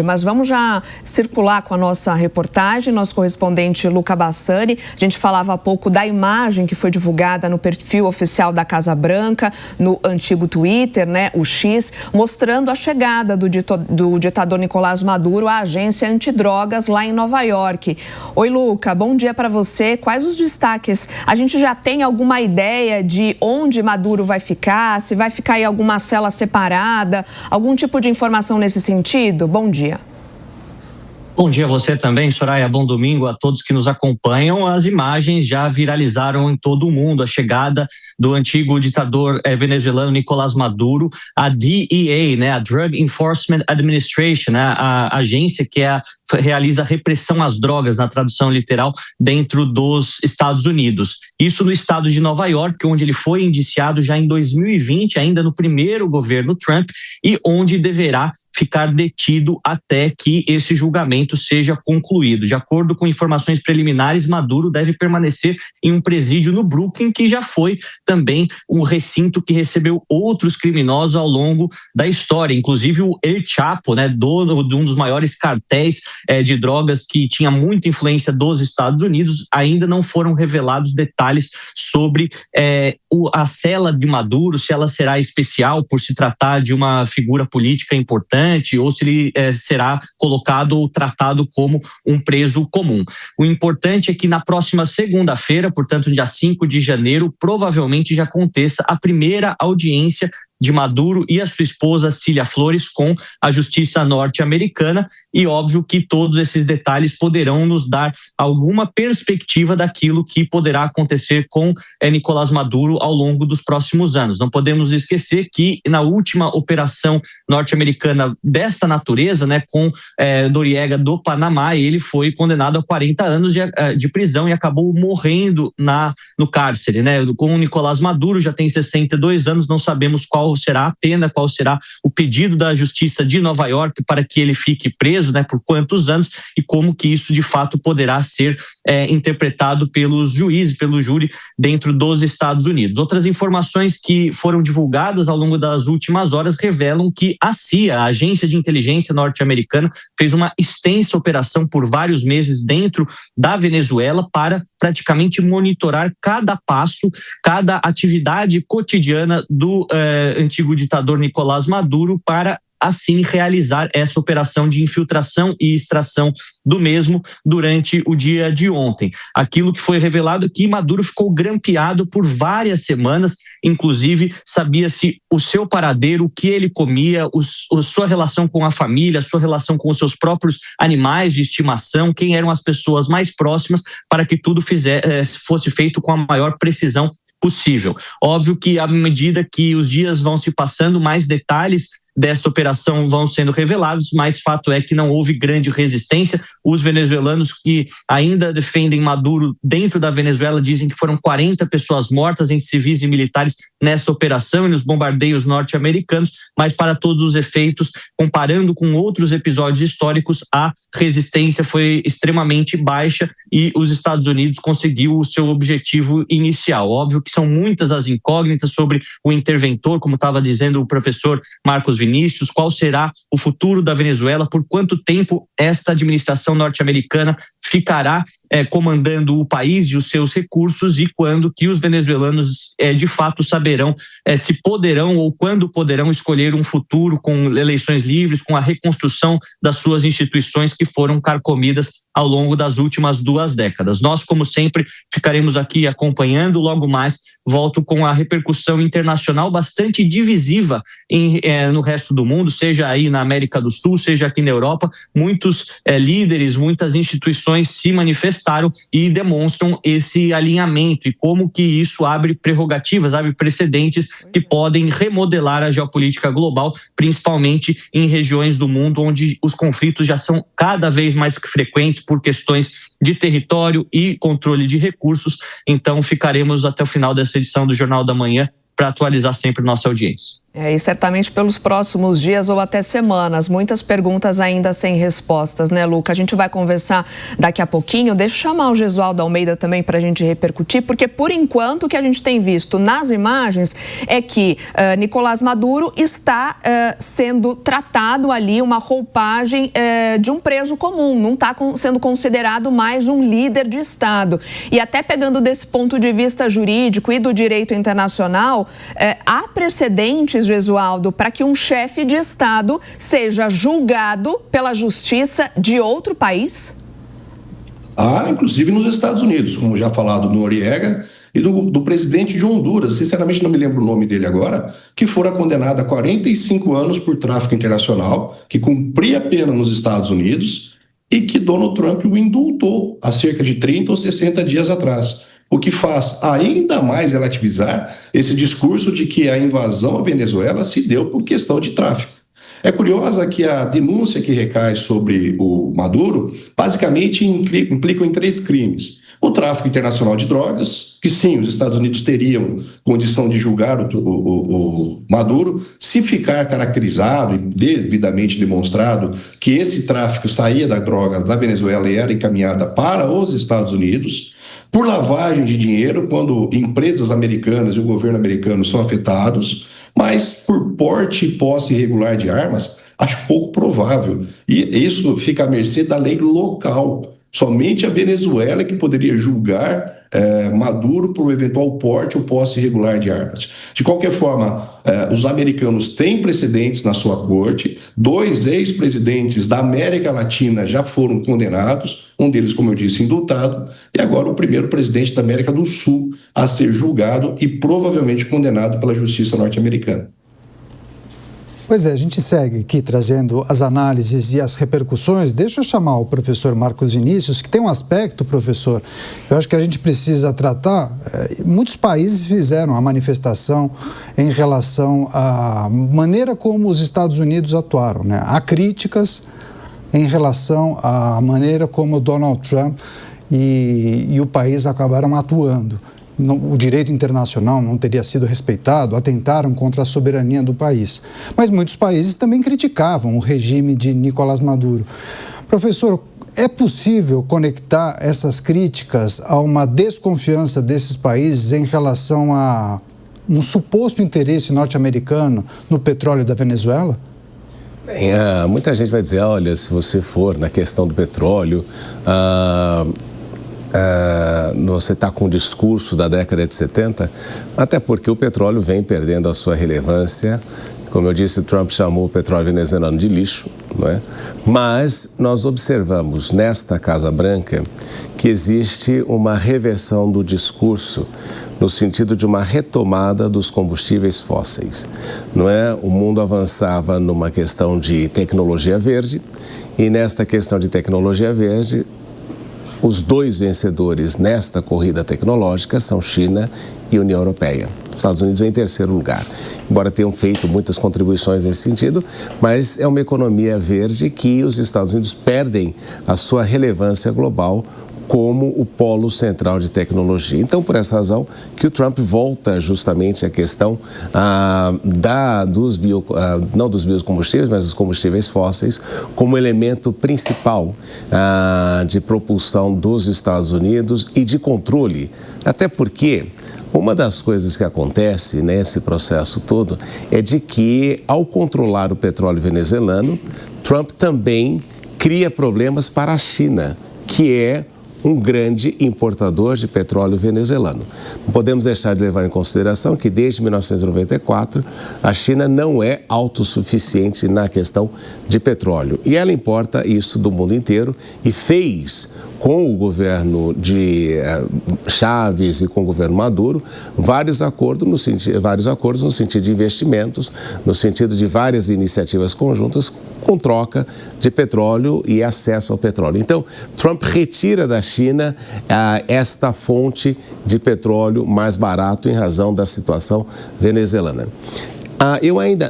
Mas vamos já circular com a nossa reportagem, nosso correspondente Luca Bassani. A gente falava há pouco da imagem que foi divulgada no perfil oficial da Casa Branca, no antigo Twitter, né, o X, mostrando a chegada do ditador Nicolás Maduro à agência antidrogas lá em Nova York. Oi, Luca, bom dia para você. Quais os destaques? A gente já tem alguma ideia de onde Maduro vai ficar? Se vai ficar em alguma cela separada? Algum tipo de informação nesse sentido? Bom dia. Bom dia a você também, Soraya. Bom domingo a todos que nos acompanham. As imagens já viralizaram em todo o mundo. A chegada do antigo ditador venezuelano Nicolás Maduro, a DEA, né, a Drug Enforcement Administration, né, a agência que realiza a repressão às drogas, na tradução literal, dentro dos Estados Unidos. Isso no estado de Nova York, onde ele foi indiciado já em 2020, ainda no primeiro governo Trump, e onde deverá ficar detido até que esse julgamento seja concluído. De acordo com informações preliminares, Maduro deve permanecer em um presídio no Brooklyn, que já foi também um recinto que recebeu outros criminosos ao longo da história, inclusive o El Chapo, né, dono de um dos maiores cartéis de drogas que tinha muita influência dos Estados Unidos. Ainda não foram revelados detalhes sobre a cela de Maduro, se ela será especial por se tratar de uma figura política importante, ou se ele será colocado ou tratado como um preso comum. O importante é que na próxima segunda-feira, portanto, dia 5 de janeiro, provavelmente já aconteça a primeira audiência de Maduro e a sua esposa Cília Flores com a justiça norte-americana, e óbvio que todos esses detalhes poderão nos dar alguma perspectiva daquilo que poderá acontecer com Nicolás Maduro ao longo dos próximos anos. Não podemos esquecer que na última operação norte-americana desta natureza, né, com Noriega do Panamá, ele foi condenado a 40 anos de prisão e acabou morrendo no cárcere, né? Com o Nicolás Maduro já tem 62 anos, não sabemos qual será a pena, qual será o pedido da Justiça de Nova York para que ele fique preso, né, por quantos anos, e como que isso de fato poderá ser interpretado pelos juízes, pelo júri dentro dos Estados Unidos. Outras informações que foram divulgadas ao longo das últimas horas revelam que a CIA, a Agência de Inteligência Norte-Americana, fez uma extensa operação por vários meses dentro da Venezuela para praticamente monitorar cada passo, cada atividade cotidiana do antigo ditador Nicolás Maduro, para assim realizar essa operação de infiltração e extração do mesmo durante o dia de ontem. Aquilo que foi revelado é que Maduro ficou grampeado por várias semanas, inclusive sabia-se o seu paradeiro, o que ele comia, sua relação com a família, sua relação com os seus próprios animais de estimação, quem eram as pessoas mais próximas, para que tudo fosse feito com a maior precisão possível. Óbvio que à medida que os dias vão se passando, mais detalhes dessa operação vão sendo revelados, mas fato é que não houve grande resistência. Os venezuelanos que ainda defendem Maduro dentro da Venezuela dizem que foram 40 pessoas mortas, entre civis e militares, nessa operação e nos bombardeios norte-americanos, mas para todos os efeitos, comparando com outros episódios históricos, a resistência foi extremamente baixa e os Estados Unidos conseguiu o seu objetivo inicial. Óbvio que são muitas as incógnitas sobre o interventor, como estava dizendo o professor Marcos Vinícius, qual será o futuro da Venezuela, por quanto tempo esta administração norte-americana ficará comandando o país e os seus recursos, e quando que os venezuelanos de fato saberão se poderão ou quando poderão escolher um futuro com eleições livres, com a reconstrução das suas instituições que foram carcomidas ao longo das últimas 2 décadas. Nós, como sempre, ficaremos aqui acompanhando. Logo mais volto com a repercussão internacional bastante divisiva no resto do mundo, seja aí na América do Sul, seja aqui na Europa. Muitos líderes, muitas instituições se manifestaram e demonstram esse alinhamento, e como que isso abre prerrogativas, abre precedentes que podem remodelar a geopolítica global, principalmente em regiões do mundo onde os conflitos já são cada vez mais frequentes por questões de território e controle de recursos. Então ficaremos até o final dessa edição do Jornal da Manhã para atualizar sempre nossa audiência. E certamente pelos próximos dias ou até semanas, muitas perguntas ainda sem respostas, né, Luca? A gente vai conversar daqui a pouquinho. Deixa eu chamar o Gesualdo Almeida também para a gente repercutir, porque por enquanto o que a gente tem visto nas imagens é que Nicolás Maduro está sendo tratado ali, uma roupagem de um preso comum, não está sendo considerado mais um líder de Estado. E até pegando desse ponto de vista jurídico e do direito internacional, há precedentes, Gesualdo, para que um chefe de Estado seja julgado pela justiça de outro país? Inclusive nos Estados Unidos, como já falado do Noriega e do presidente de Honduras, sinceramente não me lembro o nome dele agora, que fora condenado a 45 anos por tráfico internacional, que cumpria pena nos Estados Unidos e que Donald Trump o indultou há cerca de 30 ou 60 dias atrás. O que faz ainda mais relativizar esse discurso de que a invasão à Venezuela se deu por questão de tráfico. É curiosa que a denúncia que recai sobre o Maduro basicamente implicam em 3 crimes. O tráfico internacional de drogas, que sim, os Estados Unidos teriam condição de julgar o Maduro se ficar caracterizado e devidamente demonstrado que esse tráfico saía da droga da Venezuela e era encaminhada para os Estados Unidos. Por lavagem de dinheiro, quando empresas americanas e o governo americano são afetados, mas por porte e posse irregular de armas, acho pouco provável. E isso fica à mercê da lei local. Somente a Venezuela que poderia julgar Maduro por eventual porte ou posse irregular de armas. De qualquer forma, os americanos têm precedentes na sua corte. 2 ex-presidentes da América Latina já foram condenados, um deles, como eu disse, indultado, e agora o primeiro presidente da América do Sul a ser julgado e provavelmente condenado pela justiça norte-americana. Pois é, a gente segue aqui trazendo as análises e as repercussões. Deixa eu chamar o professor Marcos Vinícius, que tem um aspecto, professor, que eu acho que a gente precisa tratar. Muitos países fizeram a manifestação em relação à maneira como os Estados Unidos atuaram, né? Há críticas em relação à maneira como Donald Trump e o país acabaram atuando. O direito internacional não teria sido respeitado, atentaram contra a soberania do país. Mas muitos países também criticavam o regime de Nicolás Maduro. Professor, é possível conectar essas críticas a uma desconfiança desses países em relação a um suposto interesse norte-americano no petróleo da Venezuela? Bem, muita gente vai dizer, olha, se você for na questão do petróleo... você está com o discurso da década de 70, até porque o petróleo vem perdendo a sua relevância. Como eu disse, Trump chamou o petróleo venezuelano de lixo, não é? Mas nós observamos nesta Casa Branca que existe uma reversão do discurso no sentido de uma retomada dos combustíveis fósseis, não é? O mundo avançava numa questão de tecnologia verde e nesta questão de tecnologia verde os 2 vencedores nesta corrida tecnológica são China e União Europeia. Os Estados Unidos vem em terceiro lugar, embora tenham feito muitas contribuições nesse sentido, mas é uma economia verde que os Estados Unidos perdem a sua relevância global como o polo central de tecnologia. Então, por essa razão que o Trump volta justamente à questão não dos biocombustíveis, mas dos combustíveis fósseis, como elemento principal de propulsão dos Estados Unidos e de controle. Até porque uma das coisas que acontece nesse processo todo é de que, ao controlar o petróleo venezuelano, Trump também cria problemas para a China, que é um grande importador de petróleo venezuelano. Não podemos deixar de levar em consideração que desde 1994 a China não é autossuficiente na questão de petróleo e ela importa isso do mundo inteiro e fez com o governo de Chávez e com o governo Maduro vários acordos no sentido de investimentos, no sentido de várias iniciativas conjuntas com troca de petróleo e acesso ao petróleo. Então, Trump retira da China esta fonte de petróleo mais barato em razão da situação venezuelana.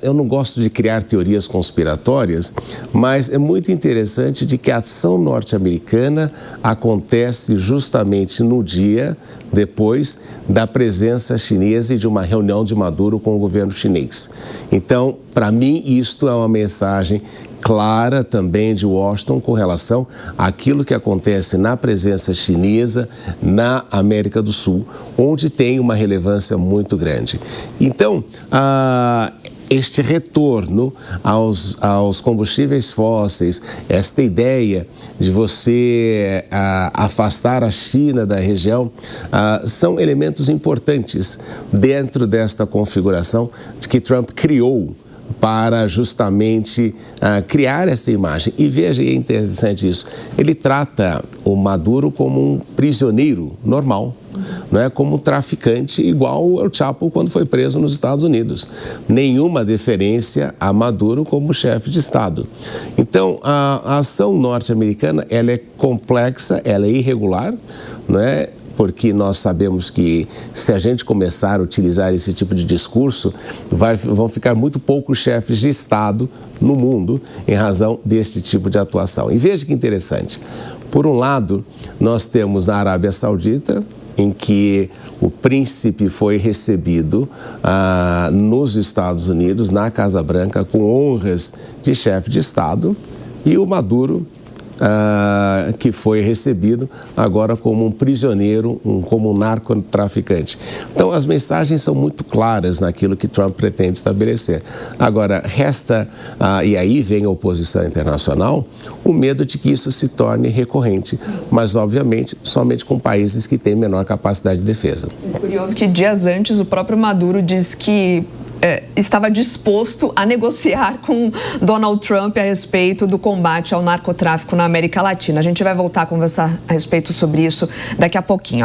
Eu não gosto de criar teorias conspiratórias, mas é muito interessante de que a ação norte-americana acontece justamente no dia depois da presença chinesa e de uma reunião de Maduro com o governo chinês. Então, para mim, isto é uma mensagem clara também de Washington com relação àquilo que acontece na presença chinesa na América do Sul, onde tem uma relevância muito grande. Então, este retorno aos combustíveis fósseis, esta ideia de você afastar a China da região, são elementos importantes dentro desta configuração que Trump criou para justamente criar essa imagem. E veja, é interessante isso, ele trata o Maduro como um prisioneiro normal, não é como um traficante igual o Chapo quando foi preso nos Estados Unidos. Nenhuma deferência a Maduro como chefe de Estado. Então, a ação norte-americana, ela é complexa, ela é irregular, não é? Porque nós sabemos que se a gente começar a utilizar esse tipo de discurso, vão ficar muito poucos chefes de Estado no mundo em razão desse tipo de atuação. E veja que interessante, por um lado, nós temos na Arábia Saudita, em que o príncipe foi recebido nos Estados Unidos, na Casa Branca, com honras de chefe de Estado, e o Maduro, que foi recebido agora como um prisioneiro, como um narcotraficante. Então, as mensagens são muito claras naquilo que Trump pretende estabelecer. Agora, resta, e aí vem a oposição internacional, o medo de que isso se torne recorrente, mas, obviamente, somente com países que têm menor capacidade de defesa. É curioso que dias antes o próprio Maduro disse que estava disposto a negociar com Donald Trump a respeito do combate ao narcotráfico na América Latina. A gente vai voltar a conversar a respeito sobre isso daqui a pouquinho.